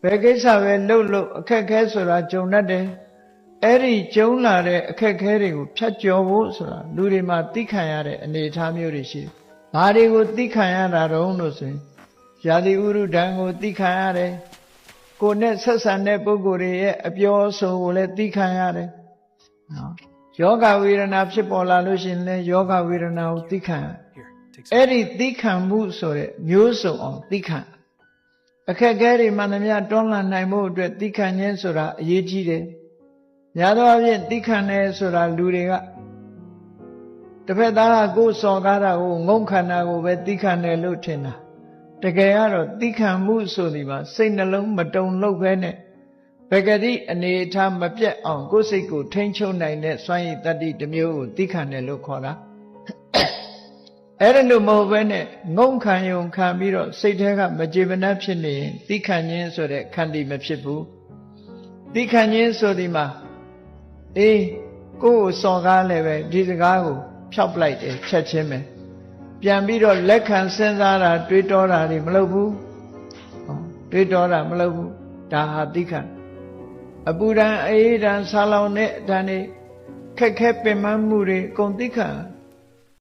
ဘယ်ကိစ္စပဲလှုပ်အခက်ခဲဆိုတာဂျုံတတ်တယ်အဲ့ဒီဂျုံလာတဲ့အခက်ခဲတွေကိုဖြတ်ကျော်ဖို့ဆိုတာလူတွေမှာသိခံရတဲ့အနေအထားမျိုးတွေရှိတယ်။ဘာတွေကိုသိခံရတာတုံးလို့ဆိုရင်ယာတိဥရုဒံကိုသိခံရတယ်။ကိုယ်နဲ့ဆက်ဆံတဲ့ပုဂ္ဂိုလ်တွေရဲ့အပြောအဆိုကိုလည်းသိခံရတယ်။နော်။ယောဂဝေဒနာဖြစ်ပေါ်လာလို့ရှိရင်လည်းယောဂဝေဒနာကိုသိခံရ။အဲ့ဒီသိခံမှုဆိုတဲ့မျိုးစုံအောင်သိခံအခက်ခဲတွေမှန်သမျှတွန်းလှန်နိုင်မှုအတွက်သိခံခြင်းဆိုတာအရေးကြီးတယ်။များသောအားဖြင့်သိခံတယ်ဆိုတာလူတွေကတစ်ဖက်သားကကိုယ်စော်ကားတာကိုငုံခန္ဓာကိုပဲသိခံတယ်လို့ထင်တာတကယ်ကတော့သိခံမှုဆိုဒီမှာစိတ်နှလုံးမတုန်လှုပ်ပဲနဲ့ဘဂတိအနေအထားမပြတ်အောင်ကိုယ်စိတ်ကိုထိန်းချုပ်နိုင်တဲ့စွမ်းရည်တတ္တိတစ်မျိုးကိုသိခံတယ်လို့ခေါ်တာအဲ့ဒါလို့မဟုတ်ပဲနဲ့ငုံခံယုံခံပြီးတော့စိတ်ထဲကမကြေမနပ်ဖြစ်နေရင်သိခံခြင်းဆိုတဲ့ခန္တီမဖြစ်ဘူးသိခံခြင်းဆိုဒီမှာကိုယ်ကိုစော်ကားလည်းပဲဒီစကားကိုဖြောက်ပလိုက်တယ်ချက်ချင်းပဲပြန်ပြီးတော့လက်ခံစဉ်းစားတာတွေးတောတာတွေမလုပ်ဘူးတွေးတောတာမလုပ်ဘူးဒါဟာသိခံအပူဒဏ်အေးဒဏ်ဆာလောင်တဲ့အတန်တွေခက်ခဲပင်ပန်းမှုတွေအကုန်သိခံ